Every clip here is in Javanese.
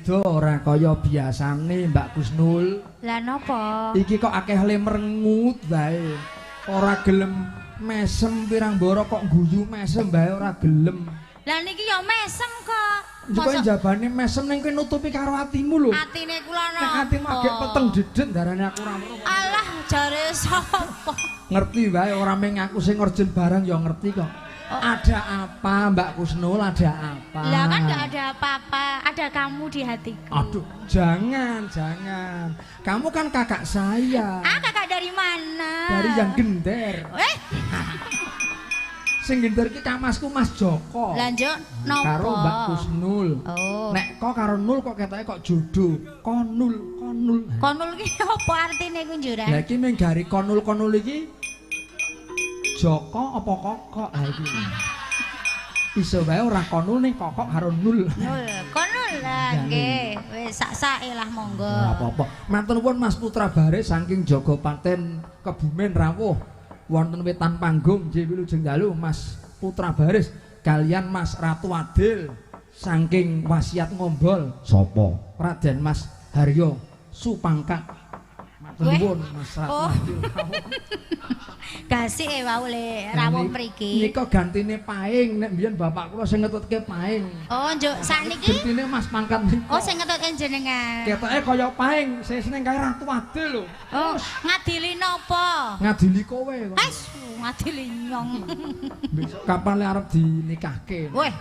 beda ora kaya biasane Mbak Kusnul. Lah napa? Iki kok akeh le merengut bae. Ora gelem mesem pirang boro kok guyu mesem bae ora gelem. Lah niki ya mesem kok. Kok jabane mesem ning kowe nutupi karo atimu lho. Atine kula napa? Nek atimu agek peteng dedet darane aku ora weruh. Alah jare sapa? Ngerti wae ora mung aku sing orjen barang ya ngerti kok. Ada apa Mbak Kusnul, ada apa? Lah kan enggak ada apa-apa, ada kamu di hatiku. Aduh, jangan. Kamu kan kakak saya. Ah, kakak dari mana? Dari yang gender. Sing gender ki kamasku Mas Joko. Lanjut nopo? Karo Mbak Kusnul. Oh. Nek kok karo Nul kok ketoke kok jodoh. Konul. Konul ki apa artine kunjuran? Lah iki mung gari konul iki Joko apa kokok ha iki. Iso wae ora konul nih kokok karo Nul. Konul lah nggih. Wis sak-sake lah monggo. Ora apa-apa. Matur nuwun Mas Putra Baris saking Jogopaten Kebumen rawuh wonten wetan panggung nggih wilujeng dalu Mas Putra Baris kalian Mas Ratu Adil saking Wasiat Ngombol sapa Raden Mas Haryo Supangkat. Matur nuwun Mas Ratu Adil. Gasik wau le rawuh mriki. Nika gantine paing nek mbiyen bapak kula sing ngetutke paing. Oh, njuk sakniki gantine Mas Pangkat nika. Oh, sing ngetutke jenengan. Ketoke kaya paing, sing seneng kae Ratu Adil lho. Oh, ngadili napa? Ngadili kowe kok. Ngadili nyong. Besok kapan le arep dinikahke? Weh.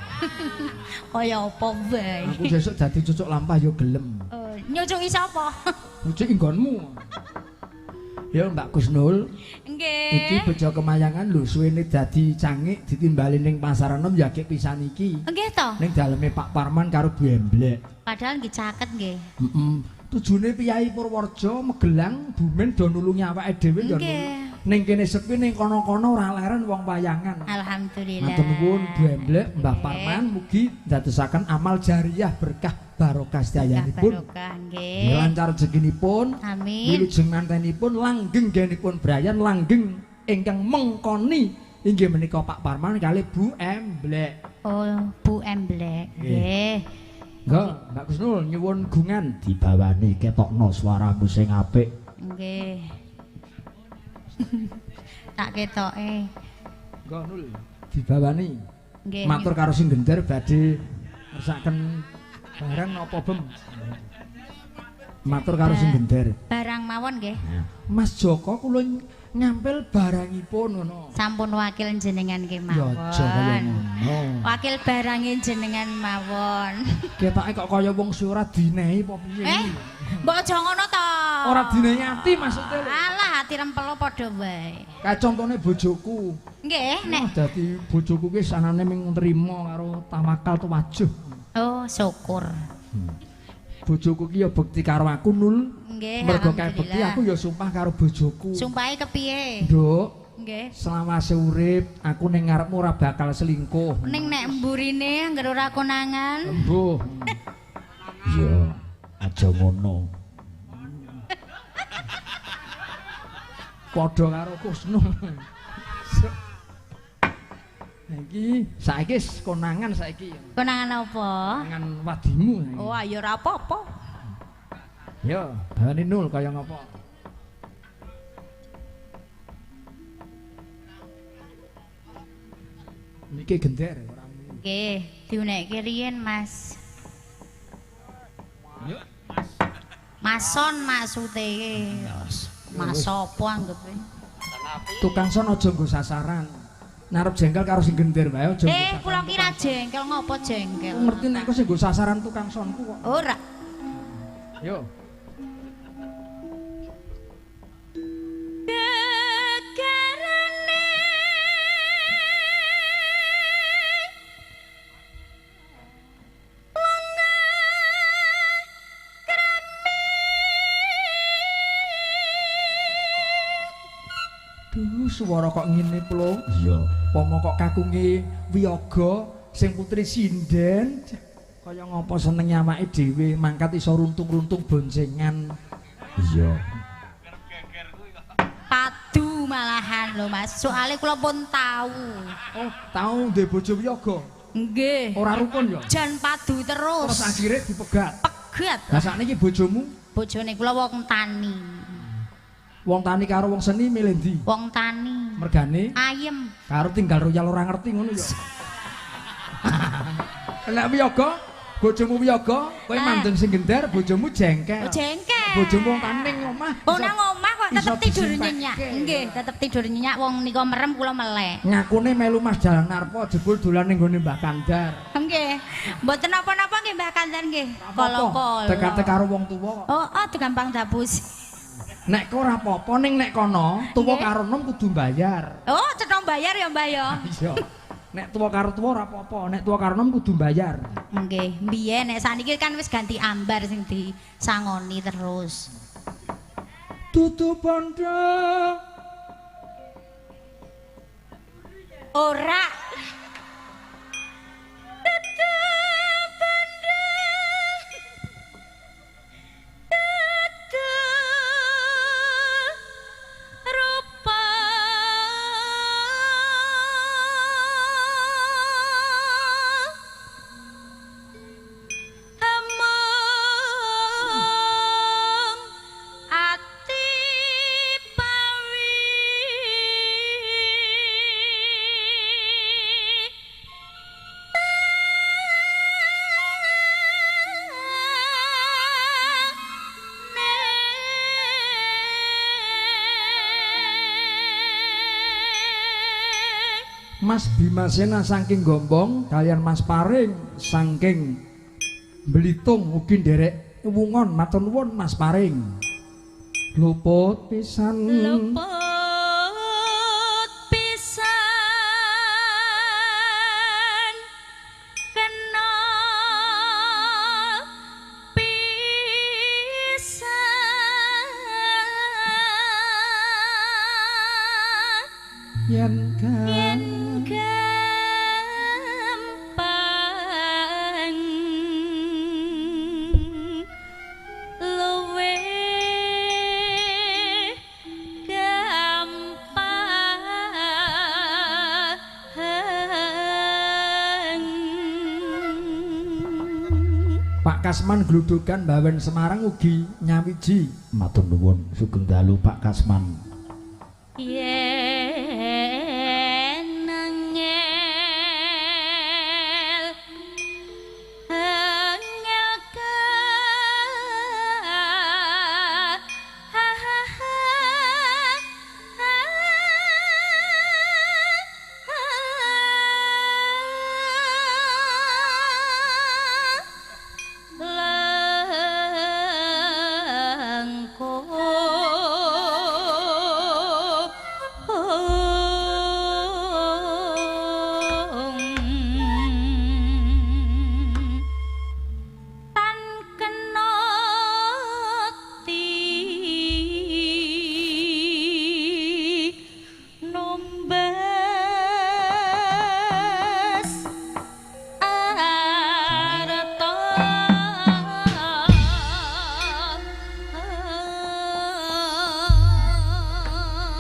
Kaya apa wae. Aku besok dadi cucuk lampah ya gelem. Nyucuki sapa? Cucuk inggonmu. Ya Mbak Kusnul. Nggih. Iki bejo kemayangan lho suwene dadi cangik ditimbali ning pasaran nom ya kek pisan iki. Nggih to. Ning daleme Pak Parman karo Bu Emblek. Padahal nggih caket nggih. Tujune Piyai Purworejo Megelang Bumen do nulungi awake dhewe ya. Ning kene sepi ning kono-kono ora leren wong wayangan. Alhamdulillah. Matur nuwun Bu Emblek, Mbah Parman mugi ndadosaken amal jariah berkah barokah sedayanipun. Barokah nggih. Lancar rezekinipun. Amin. Wilujeng mantenipun langgeng genipun Brayan langgeng ingkang mengkoni inggih menika Pak Parman kali Bu Emblek. Oh, Bu Emblek. Nggih. Nggih, Mbak Kusnul nyuwun gungan dibawani ketokno swaramu sing apik. Nggih. Tak ketoke. Nggih Nul, dibawani. Nggih. Matur karo sing gender badhe ngersaken barang napa Bem? Matur karo sing gender. Barang mawon nggih. Mas Joko kula nyampil barangipun ngono. Sampun wakil jenengan nggih Ya aja kaya mawon. ngono. Wakil barangin jenengan mawon. Ketoke kok kaya wong suwe ora dinehi apa piye. Mbok aja ngono to. Ora dinehi ati maksude. Alah ati rempel padha wae. Kae contone bojoku. Nggih, nek Dadi bojoku ki sanane ming nrimo karo tawakal tuwajuh. oh syukur. Bojoku ki ya bekti karo aku Nul. Nggih, Mergo kae bekti aku ya sumpah karo bojoku. Sumpahe kepiye? Nduk, Nggih. selawase urip aku ning ngarepmu ora bakal selingkuh. Ning nek mburine anggere ora konangan. Embuh. Ya, aja ngono. Padha karo Kusnul. Iki saiki konangan saiki. Konangan apa? Konangan wadimu. Oh, ayo ora apa-apa. Ya, bani Nul kaya ngapa? Niki gender ora. Nggih, diunekke riyen, Mas. Yo, Mason maksude. Mas apa anggepe? tukang son aja nggo sasaran. Narep jengkel karo sing gender wae aja. Kula kira jengkel ngopo jengkel? Ngerti nek kok sing nggo sasaran tukang sonku kok. Ora. Yo. Duh, swara kok ngene plung. Iya. Pomo kok kakunge Wiyaga sing putri sinden. Kaya ngapa seneng nyamake dhewe mangkat iso runtung-runtung boncengan. Iya. Padu malahan lho Mas. Soale kula pun tahu. Oh, tau ndek bojo Wiyaga. Nggih. Ora rukun ya. Jan padu terus. Terus akhire dipegat. joget. Lah sakniki bojomu? Bojone kula wong tani. Wong tani karo wong seni milih ndi? Wong tani. Mergane Ayem. karo tinggal royal ora ngerti ngono ya. Nek wiyaga, bojomu wiyaga, kowe mandeng sing gender, bojomu jengkel. Jengkel. Bojomu wong tani ning omah. Oh nang omah kok tetep tidur disimpekke. nyenyak. Nggih, tetep tidur nyenyak wong nika merem kula melek. Ngakune melu Mas Dalang Narpa jebul dolan ning gone Mbah Kandar. Nggih. Mboten napa-napa nggih Mbah Kandar nggih. Kala-kala. Dekate karo wong tuwa kok. Oh, gampang dapus. Nek kok ora apa-apa ning nek kono tuwa karo nom kudu bayar. Oh, cetha bayar ya, Mbah ya. Iya. Nek tuwa karo tuwa ora apa-apa, nek tuwa karo nom kudu bayar. Nggih, mbiyen nek saniki kan wis ganti ambar sing disangoni terus. Dudu bondo. Ora. Mas Bimasena saking Gombong kalian Mas Paring saking Belitung ugi nderek wungon matur nuwun Mas Paring. Luput pisan. Luput pisan kena pisan Yen gampang luwe gampang. Pak Kasman Gludugan Bawen Semarang ugi nyawiji. Matur nuwun sugeng dalu Pak Kasman.